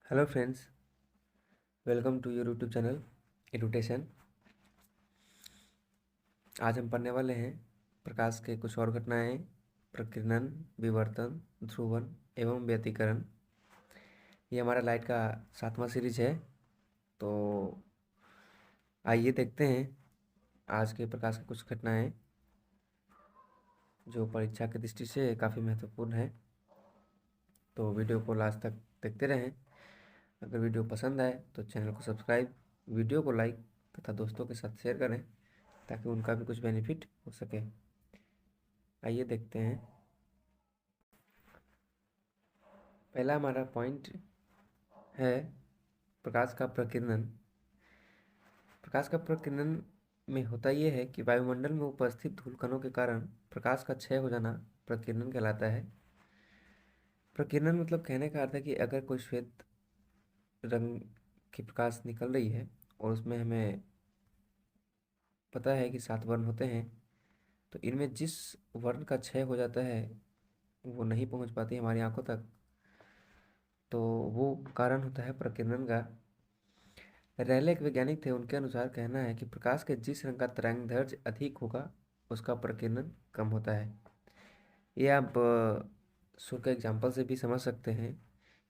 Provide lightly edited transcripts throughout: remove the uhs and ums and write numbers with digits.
Hello friends, welcome to your YouTube channel Edutation. आज हम पढ़ने वाले हैं प्रकाश के कुछ और घटनाएं, प्रकीर्णन, विवर्तन, ध्रुवन एवं व्यतिकरण। ये हमारा लाइट का 7वां सीरीज है। तो आइए देखते हैं आज के प्रकाश की कुछ घटनाएं जो परीक्षा की दृष्टि से काफ़ी महत्वपूर्ण है। तो वीडियो को लास्ट तक देखते रहें। अगर वीडियो पसंद आए तो चैनल को सब्सक्राइब, वीडियो को लाइक तथा दोस्तों के साथ शेयर करें ताकि उनका भी कुछ बेनिफिट हो सके। आइए देखते हैं। पहला हमारा पॉइंट है प्रकाश का प्रकीर्णन। प्रकाश का प्रकीर्णन में होता यह है कि वायुमंडल में उपस्थित धूलकणों के कारण प्रकाश का क्षय हो जाना प्रकीर्णन कहलाता है। प्रकीर्णन मतलब कहने का अर्थ है कि अगर कोई श्वेत रंग की प्रकाश निकल रही है और उसमें हमें पता है कि 7 वर्ण होते हैं, तो इनमें जिस वर्ण का क्षय हो जाता है वो नहीं पहुंच पाती हमारी आंखों तक, तो वो कारण होता है प्रकीर्णन का। रेले एक वैज्ञानिक थे, उनके अनुसार कहना है कि प्रकाश के जिस रंग का तरंगदैर्घ्य अधिक होगा उसका प्रकीर्णन कम होता है। ये आप सूर्य के एग्जाम्पल से भी समझ सकते हैं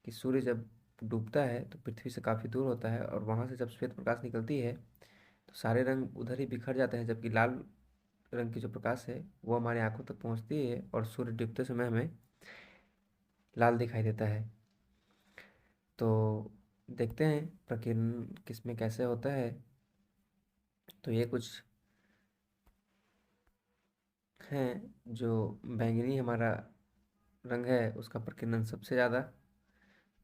कि सूर्य जब डूबता है तो पृथ्वी से काफ़ी दूर होता है और वहाँ से जब श्वेत प्रकाश निकलती है तो सारे रंग उधर ही बिखर जाते हैं, जबकि लाल रंग की जो प्रकाश है वो हमारी आंखों तक पहुँचती है और सूर्य डूबते समय हमें लाल दिखाई देता है। तो देखते हैं प्रकीर्णन किसमें कैसे होता है। तो ये कुछ हैं जो बैंगनी हमारा रंग है उसका प्रकीर्णन सबसे ज़्यादा।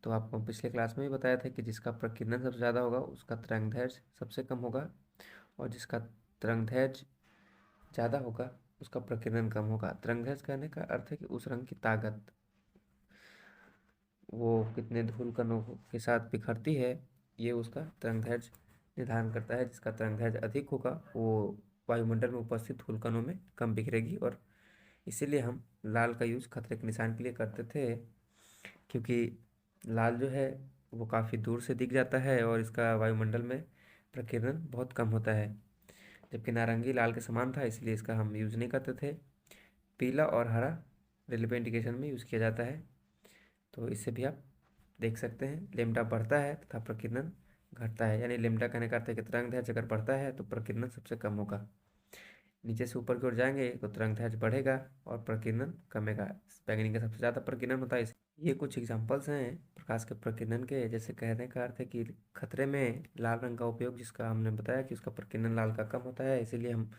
तो आपको पिछले क्लास में भी बताया था कि जिसका प्रकीर्णन सबसे ज़्यादा होगा उसका तरंगदैर्घ्य सबसे कम होगा, और जिसका तरंगदैर्घ्य ज़्यादा होगा उसका प्रकीर्णन कम होगा। तरंगदैर्घ्य कहने का अर्थ है कि उस रंग की ताकत, वो कितने धूल कणों के साथ बिखरती है, ये उसका तरंगदैर्घ्य निर्धारण करता है। जिसका तरंगदैर्घ्य अधिक होगा वो वायुमंडल में उपस्थित धूल कणों में कम बिखरेगी, और इसीलिए हम लाल का यूज खतरे के निशान के लिए करते थे, क्योंकि लाल जो है वो काफ़ी दूर से दिख जाता है और इसका वायुमंडल में प्रकीर्णन बहुत कम होता है। जबकि नारंगी लाल के समान था, इसलिए इसका हम यूज़ नहीं करते थे। पीला और हरा रेलवे इंडिकेशन में यूज़ किया जाता है। तो इससे भी आप देख सकते हैं लेमडा बढ़ता है तथा प्रकीर्णन घटता है। यानी लेमडा कहने का अर्थ है कि तरंगदैर्घ्य अगर बढ़ता है तो प्रकीर्णन सबसे कम होगा। नीचे से ऊपर की ओर जाएंगे तो तरंगदैर्घ्य बढ़ेगा और प्रकीर्णन कमेगा। बैंगनी का सबसे ज़्यादा प्रकीर्णन होता है। ये कुछ एग्जांपल्स हैं प्रकाश के प्रकीर्णन के। जैसे कहने का अर्थ है कि खतरे में लाल रंग का उपयोग, जिसका हमने बताया कि उसका प्रकीर्णन लाल का कम होता है, इसीलिए हम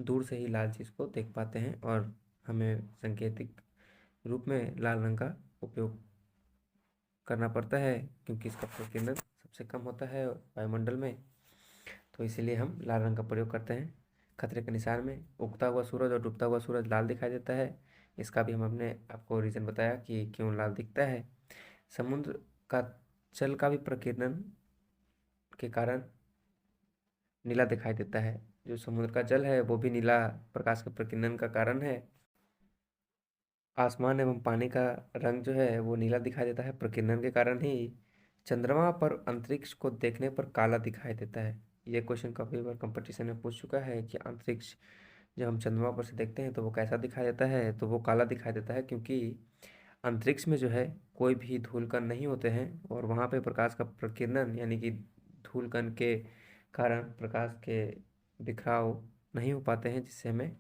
दूर से ही लाल चीज़ को देख पाते हैं और हमें सांकेतिक रूप में लाल रंग का उपयोग करना पड़ता है, क्योंकि इसका प्रकीर्णन सबसे कम होता है वायुमंडल में। तो इसीलिए हम लाल रंग का प्रयोग करते हैं। खतरे के निशान में उगता हुआ सूरज और डूबता हुआ सूरज लाल दिखाई देता है। इसका भी हमने आपको रीज़न बताया कि क्यों लाल दिखता है। समुद्र का जल का भी प्रकीर्णन के कारण नीला दिखाई देता है। जो समुद्र का जल है वो भी नीला प्रकाश के प्रकीर्णन का कारण है। आसमान एवं पानी का रंग जो है वो नीला दिखाई देता है प्रकीर्णन के कारण ही। चंद्रमा पर अंतरिक्ष को देखने पर काला दिखाई देता है। ये क्वेश्चन काफी बार कंपटीशन में पूछ चुका है कि अंतरिक्ष जब हम चंद्रमा पर से देखते हैं तो वो कैसा दिखाई देता है, तो वो काला दिखाई देता है, क्योंकि अंतरिक्ष में जो है कोई भी धूलकण नहीं होते हैं और वहाँ पे प्रकाश का प्रकीर्णन यानी कि धूलकण के कारण प्रकाश के बिखराव नहीं हो पाते हैं, जिससे हमें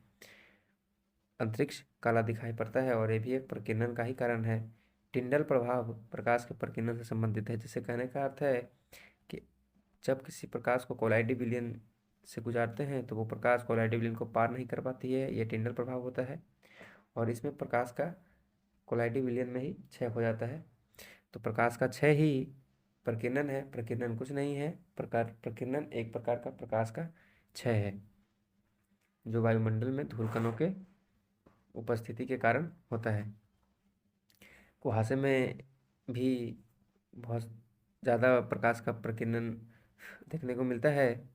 अंतरिक्ष काला दिखाई पड़ता है, और ये भी एक प्रकीर्णन का ही कारण है। टिंडल प्रभाव प्रकाश के प्रकीर्णन से संबंधित है। जिसे कहने का अर्थ है कि जब किसी प्रकाश को कोलाइडी विलयन से गुजारते हैं तो वो प्रकाश कोलाइडी विलयन को पार नहीं कर पाती है, ये टिंडल प्रभाव होता है, और इसमें प्रकाश का कोलाइडी विलयन में ही क्षय हो जाता है। तो प्रकाश का क्षय ही प्रकीर्णन है, प्रकीर्णन कुछ नहीं है। प्रकीर्णन एक प्रकार का प्रकाश का क्षय है जो वायुमंडल में धूलकणों के उपस्थिति के कारण होता है। कुहासे में भी बहुत ज़्यादा प्रकाश का प्रकीर्णन देखने को मिलता है।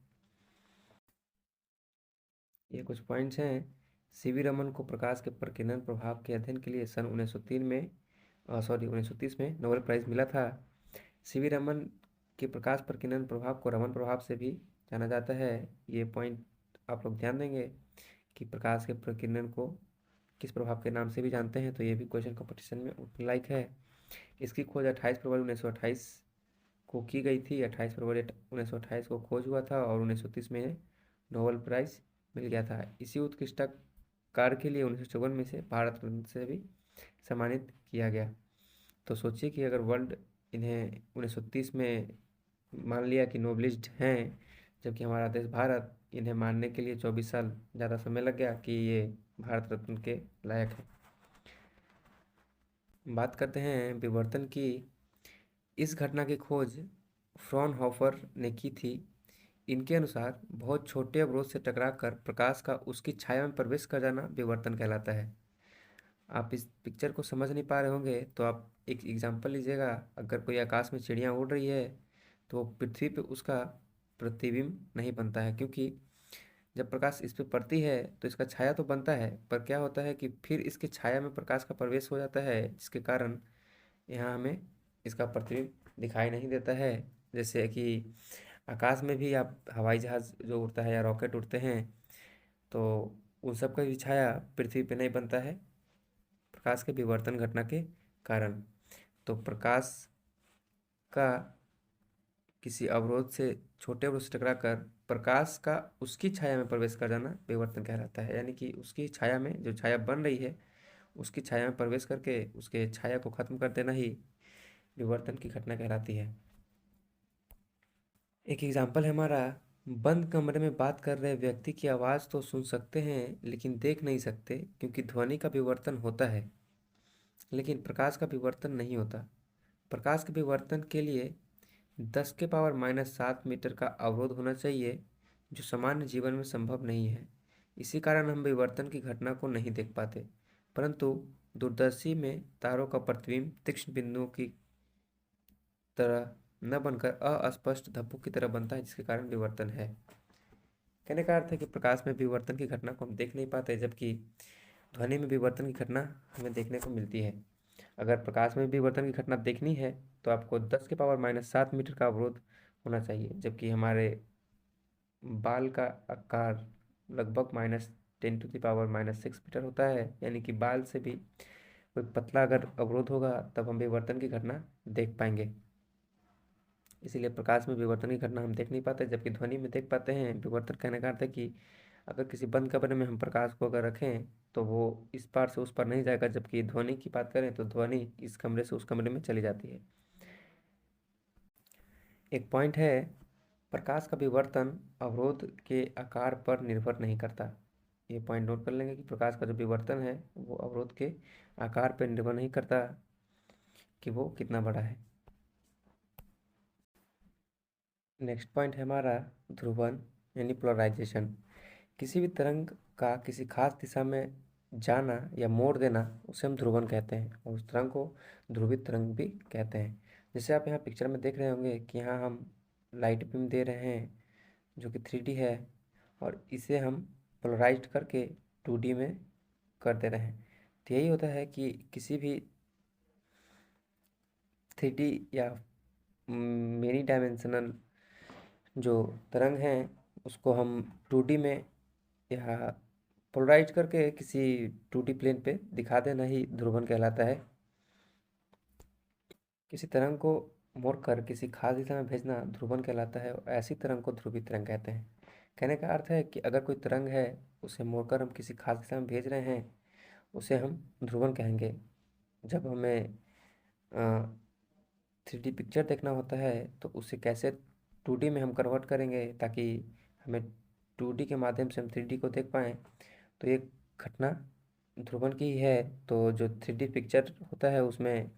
ये कुछ पॉइंट्स हैं। सीवी रमन को प्रकाश के प्रकीर्णन प्रभाव के अध्ययन के लिए सन 1930 में नोबेल प्राइज़ मिला था। सीवी रमन के प्रकाश प्रकीर्णन प्रभाव को रमन प्रभाव से भी जाना जाता है। ये पॉइंट आप लोग ध्यान देंगे कि प्रकाश के प्रकीर्णन को किस प्रभाव के नाम से भी जानते हैं, तो ये भी क्वेश्चन कंपटीशन में उठने लायक है। इसकी खोज 28 फरवरी 1928 को की गई थी। 28 फरवरी 1928 को खोज हुआ था और 1930 में नोबेल प्राइज मिल गया था। इसी उत्कृष्ट कार्य के लिए 1954 में से भारत रत्न से भी सम्मानित किया गया। तो सोचिए कि अगर वर्ल्ड इन्हें 1930 में मान लिया कि नोबलिस्ट हैं, जबकि हमारा देश भारत इन्हें मानने के लिए 24 साल ज़्यादा समय लग गया कि ये भारत रत्न के लायक है। बात करते हैं विवर्तन की। इस घटना की खोज फ्रॉनहोफर ने की थी। इनके अनुसार बहुत छोटे अवरोध से टकराकर प्रकाश का उसकी छाया में प्रवेश कर जाना विवर्तन कहलाता है। आप इस पिक्चर को समझ नहीं पा रहे होंगे तो आप एक एग्जांपल लीजिएगा। अगर कोई आकाश में चिड़िया उड़ रही है तो पृथ्वी पे उसका प्रतिबिंब नहीं बनता है, क्योंकि जब प्रकाश इस पे पड़ती है तो इसका छाया तो बनता है, पर क्या होता है कि फिर इसके छाया में प्रकाश का प्रवेश हो जाता है, जिसके कारण यहाँ हमें इसका प्रतिबिंब दिखाई नहीं देता है। जैसे कि आकाश में भी आप हवाई जहाज़ जो उड़ता है या रॉकेट उड़ते हैं तो उन सब का भी छाया पृथ्वी पे नहीं बनता है प्रकाश के विवर्तन घटना के कारण। तो प्रकाश का किसी अवरोध से छोटे अवरोध से टकराकर प्रकाश का उसकी छाया में प्रवेश कर जाना विवर्तन कहलाता है। यानी कि उसकी छाया में जो छाया बन रही है उसकी छाया में प्रवेश करके उसके छाया को खत्म कर देना ही विवर्तन की घटना कहलाती है। एक एग्जाम्पल है हमारा, बंद कमरे में बात कर रहे व्यक्ति की आवाज़ तो सुन सकते हैं लेकिन देख नहीं सकते, क्योंकि ध्वनि का विवर्तन होता है लेकिन प्रकाश का विवर्तन नहीं होता। प्रकाश के विवर्तन के लिए 10⁻⁷ मीटर का अवरोध होना चाहिए, जो सामान्य जीवन में संभव नहीं है। इसी कारण हम विवर्तन की घटना को नहीं देख पाते, परंतु दूरदर्शी में तारों का प्रतिबिंब तीक्ष्ण बिंदुओं की तरह न बनकर अस्पष्ट धब्बों की तरह बनता है, जिसके कारण विवर्तन है। कहने का अर्थ है कि प्रकाश में विवर्तन की घटना को हम देख नहीं पाते, जबकि ध्वनि में विवर्तन की घटना हमें देखने को मिलती है। अगर प्रकाश में विवर्तन की घटना देखनी है तो आपको 10⁻⁷ मीटर का अवरोध होना चाहिए, जबकि हमारे बाल का आकार लगभग -10⁻⁻6 मीटर होता है। यानी कि बाल से भी कोई पतला अगर अवरोध होगा तब हम विवर्तन की घटना देख पाएंगे। इसीलिए प्रकाश में विवर्तन की घटना हम देख नहीं पाते, जबकि ध्वनि में देख पाते हैं। विवर्तन कहने का अर्थ है कि अगर किसी बंद कमरे में हम प्रकाश को अगर रखें तो वो इस पार से उस पार नहीं जाएगा, जबकि ध्वनि की बात करें तो ध्वनि इस कमरे से उस कमरे में चली जाती है। एक पॉइंट है, प्रकाश का विवर्तन अवरोध के आकार पर निर्भर नहीं करता। ये पॉइंट नोट कर लेंगे कि प्रकाश का जो विवर्तन है वो अवरोध के आकार पर निर्भर नहीं करता कि वो कितना बड़ा है। नेक्स्ट पॉइंट है हमारा ध्रुवन यानी पोलराइजेशन। किसी भी तरंग का किसी खास दिशा में जाना या मोड़ देना उसे हम ध्रुवन कहते हैं, और उस तरंग को ध्रुवित तरंग भी कहते हैं। जैसे आप यहाँ पिक्चर में देख रहे होंगे कि यहाँ हम लाइट बीम दे रहे हैं जो कि 3D है, और इसे हम पोलराइज करके 2D में कर दे रहे हैं। तो यही होता है कि किसी भी 3D या मेनी डायमेंशनल जो तरंग हैं उसको हम 2D में या पोलराइज करके किसी 2D प्लेन पे दिखा देना ही ध्रुवन कहलाता है। किसी तरंग को मोड़कर किसी खास दिशा में भेजना ध्रुवन कहलाता है, और ऐसी तरंग को ध्रुवीय तरंग कहते हैं। कहने का अर्थ है कि अगर कोई तरंग है उसे मोड़कर हम किसी खास दिशा में भेज रहे हैं उसे हम ध्रुवन कहेंगे। जब हमें 3D पिक्चर देखना होता है तो उसे कैसे 2D में हम कन्वर्ट करेंगे ताकि हमें 2D के माध्यम से हम 3D को देख पाएँ, तो ये घटना ध्रुवन की ही है। तो जो 3D पिक्चर होता है उसमें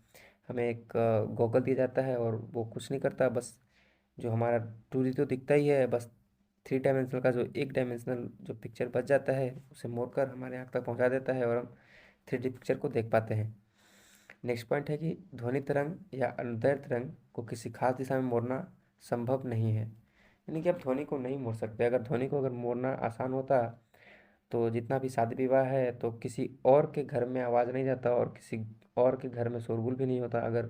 हमें एक गॉगल दिया जाता है और वो कुछ नहीं करता, बस जो हमारा 2D तो दिखता ही है, बस 3 डायमेंशनल का जो 1 डायमेंशनल जो पिक्चर बच जाता है उसे मोड़कर हमारे आँख तक पहुँचा देता है और हम 3D पिक्चर को देख पाते हैं। नेक्स्ट पॉइंट है कि ध्वनि तरंग या अनुदैर्घ्य तरंग को किसी खास दिशा में मोड़ना संभव नहीं है। यानी कि आप ध्वनि को नहीं मोड़ सकते। अगर ध्वनि को अगर मोड़ना आसान होता तो जितना भी शादी विवाह है तो किसी और के घर में आवाज़ नहीं जाता और किसी और के घर में शोरगुल भी नहीं होता। अगर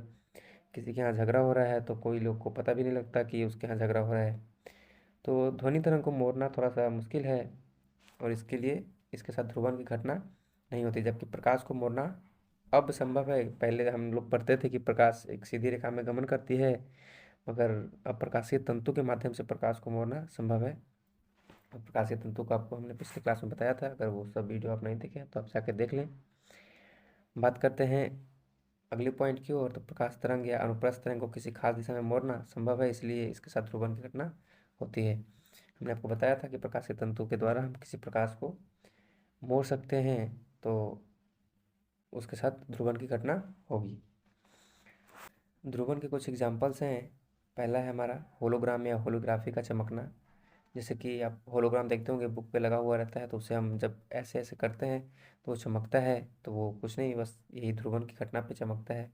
किसी के यहाँ झगड़ा हो रहा है तो कोई लोग को पता भी नहीं लगता कि उसके यहाँ झगड़ा हो रहा है। तो ध्वनि तरंग को मोड़ना थोड़ा सा मुश्किल है और इसके लिए इसके साथ ध्रुवण की घटना नहीं होती, जबकि प्रकाश को मोड़ना अब संभव है। पहले हम लोग पढ़ते थे कि प्रकाश एक सीधी रेखा में गमन करती है, मगर अब प्रकाशीय तंतु के माध्यम से प्रकाश को मोड़ना संभव है। और प्रकाशीय तंतु को आपको हमने पिछले क्लास में बताया था, अगर वो सब वीडियो आप नहीं देखे तो आप जाके देख लें। बात करते हैं अगले पॉइंट की ओर। तो प्रकाश तरंग या अनुप्रस्थ तरंग को किसी खास दिशा में मोड़ना संभव है, इसलिए इसके साथ ध्रुवण की घटना होती है। हमने आपको बताया था कि प्रकाशीय तंतु के द्वारा हम किसी प्रकाश को मोड़ सकते हैं, तो उसके साथ ध्रुवण की घटना होगी। ध्रुवण के कुछ एग्जाम्पल्स हैं। पहला है हमारा होलोग्राम या होलोग्राफी का चमकना। जैसे कि आप होलोग्राम देखते होंगे, बुक पे लगा हुआ रहता है, तो उसे हम जब ऐसे ऐसे करते हैं तो वो चमकता है, तो वो कुछ नहीं, बस यही ध्रुवण की घटना पे चमकता है।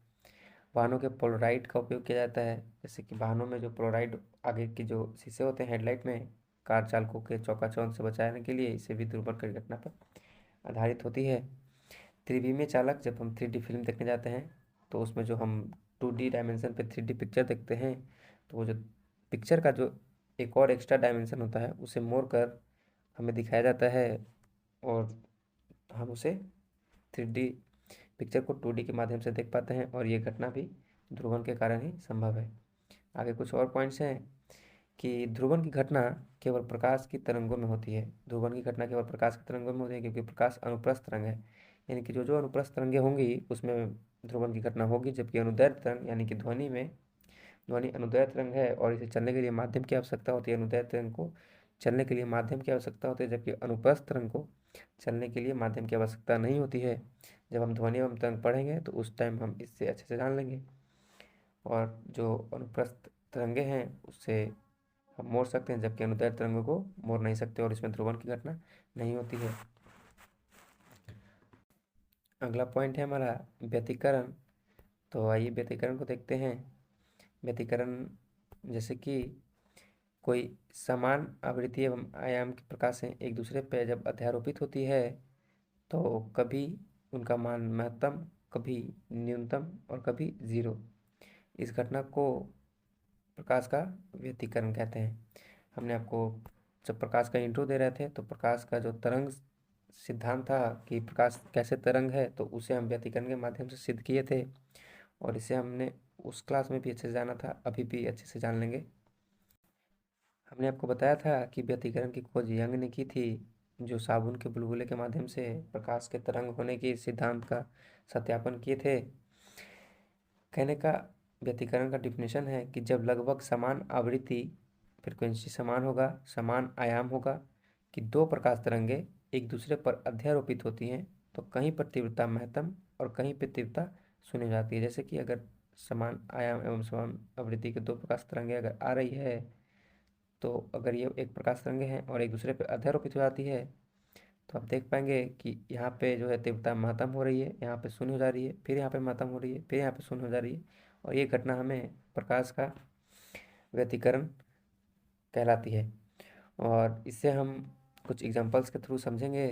वाहनों के पोलराइड का उपयोग किया जाता है। जैसे कि वाहनों में जो पोलराइड आगे के जो शीशे होते हैं हेडलाइट में, कार चालकों के चौकाचौंध से बचाने के लिए, इसे भी ध्रुवण की घटना पर आधारित होती है। त्रिविमीय चालक, जब हम 3D फिल्म देखने जाते हैं तो उसमें जो हम 2D डायमेंशन पे 3D पिक्चर देखते हैं, तो वो जो पिक्चर का जो एक और एक्स्ट्रा डायमेंशन होता है उसे मोड़ कर हमें दिखाया जाता है और हम उसे 3D पिक्चर को 2D के माध्यम से देख पाते हैं, और ये घटना भी ध्रुवण के कारण ही संभव है। आगे कुछ और पॉइंट्स हैं कि ध्रुवण की घटना केवल प्रकाश की तरंगों में होती है। ध्रुवण की घटना केवल प्रकाश की तरंगों में होती है, क्योंकि प्रकाश अनुप्रस्थ तरंग है, यानी कि जो जो अनुप्रस्थ तरंगें होंगी उसमें ध्रुवण की घटना होगी। जबकि अनुदैर्ध्य तरंग यानी कि ध्वनि अनुदैर्ध्य तरंग है और इसे चलने के लिए माध्यम की आवश्यकता होती है। अनुदैर्ध्य तरंग को चलने के लिए माध्यम की आवश्यकता होती है, जबकि अनुप्रस्थ तरंग को चलने के लिए माध्यम की आवश्यकता नहीं होती है। जब हम ध्वनि एवं तरंग पढ़ेंगे तो उस टाइम हम इससे अच्छे से जान लेंगे। और जो अनुप्रस्थ तरंगे हैं उससे हम मोड़ सकते हैं, जबकि अनुदैर्ध्य तरंगों को मोड़ नहीं सकते और इसमें ध्रुवण की घटना नहीं होती है। अगला पॉइंट है हमारा व्यतिकरण। तो आइए व्यतिकरण को देखते हैं। व्यतिकरण जैसे कि कोई समान आवृत्ति एवं आयाम की प्रकाशें एक दूसरे पर जब अध्यारोपित होती है तो कभी उनका मान महत्तम, कभी न्यूनतम और कभी जीरो, इस घटना को प्रकाश का व्यतिकरण कहते हैं। हमने आपको जब प्रकाश का इंट्रो दे रहे थे तो प्रकाश का जो तरंग सिद्धांत था कि प्रकाश कैसे तरंग है, तो उसे हम व्यतिकरण के माध्यम से सिद्ध किए थे और इसे हमने उस क्लास में भी अच्छे से जाना था, अभी भी अच्छे से जान लेंगे। हमने आपको बताया था कि व्यतिकरण की खोज यंग ने की थी, जो साबुन के बुलबुले के माध्यम से प्रकाश के तरंग होने के सिद्धांत का सत्यापन किए थे। कहने का व्यतिकरण का डिफिनेशन है कि जब लगभग समान आवृत्ति, फ्रिक्वेंसी समान होगा, समान आयाम होगा, कि दो प्रकाश तरंगे एक दूसरे पर अध्यारोपित होती हैं, तो कहीं पर तीव्रता महत्तम और कहीं पर तीव्रता शून्य हो जाती है। जैसे कि अगर समान आयाम एवं समान आवृत्ति के दो प्रकाश तरंगे अगर आ रही है, तो अगर ये एक प्रकाश तरंगे हैं और एक दूसरे पर अध्यारोपित हो जाती है, तो आप देख पाएंगे कि यहाँ पे जो है तीव्रता महत्तम हो रही है, यहाँ पे शून्य हो जा रही है, फिर यहाँ पे महत्तम हो रही है, फिर यहाँ पे शून्य हो जा रही है, और ये घटना हमें प्रकाश का व्यतिकरण कहलाती है। और इससे हम कुछ एग्जांपल्स के थ्रू समझेंगे।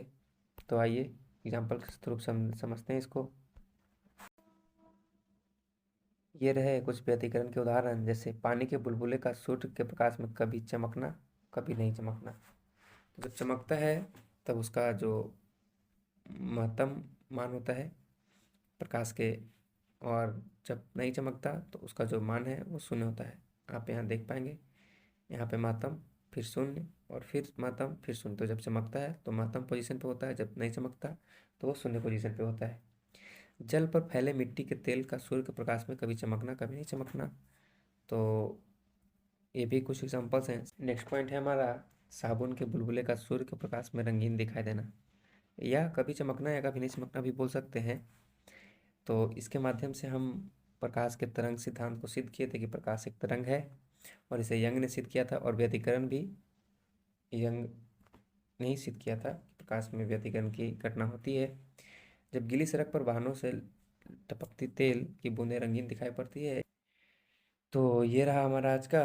तो आइए एग्जांपल के थ्रू समझते हैं इसको। ये रहे कुछ व्यतिकरण के उदाहरण। जैसे पानी के बुलबुले का सूर्य के प्रकाश में कभी चमकना, कभी नहीं चमकना। तो जब चमकता है तब उसका जो महत्तम मान होता है प्रकाश के, और जब नहीं चमकता तो उसका जो मान है वो शून्य होता है। आप यहाँ देख पाएंगे, यहाँ पे महत्तम, फिर शून्य, और फिर महत्तम, फिर शून्य। तो जब चमकता है तो महत्तम पोजीशन पे होता है, जब नहीं चमकता तो वो शून्य पोजीशन पे होता है। जल पर फैले मिट्टी के तेल का सूर्य के प्रकाश में कभी चमकना, कभी नहीं चमकना। तो ये भी कुछ एग्जाम्पल्स हैं। नेक्स्ट पॉइंट है हमारा साबुन के बुलबुले का सूर्य के प्रकाश में रंगीन दिखाई देना, या कभी चमकना या कभी नहीं चमकना भी बोल सकते हैं। तो इसके माध्यम से हम प्रकाश के तरंग सिद्धांत को सिद्ध किए थे कि प्रकाश एक तरंग है, और इसे यंग ने सिद्ध किया था। और व्यतिकरण भी यंग ने ही सिद्ध किया था कि प्रकाश में व्यतिकरण की घटना होती है। जब गीली सड़क पर वाहनों से टपकती तेल की बूंदें रंगीन दिखाई पड़ती है। तो ये रहा हमारा आज का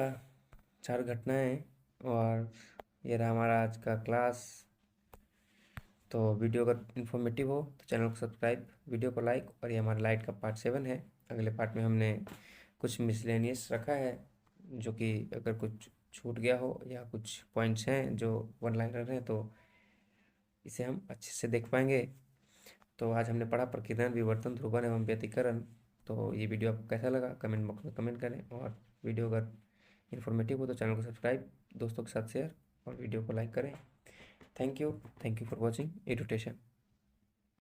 4 घटनाएं, और ये रहा हमारा आज का क्लास। तो वीडियो अगर इन्फॉर्मेटिव हो तो चैनल को सब्सक्राइब, वीडियो को लाइक, और ये हमारा लाइट का पार्ट 7 है। अगले पार्ट में हमने कुछ मिसलेनियस रखा है, जो कि अगर कुछ छूट गया हो या कुछ पॉइंट्स हैं जो वन लाइनर हैं तो इसे हम अच्छे से देख पाएंगे। तो आज हमने पढ़ा प्रकीर्णन, विवर्तन, ध्रुवन एवं व्यतिकरण। तो ये वीडियो आपको कैसा लगा कमेंट बॉक्स में कमेंट करें, और वीडियो अगर इन्फॉर्मेटिव हो तो चैनल को सब्सक्राइब, दोस्तों के साथ शेयर और वीडियो को लाइक करें। Thank you for watching एडुटेशन।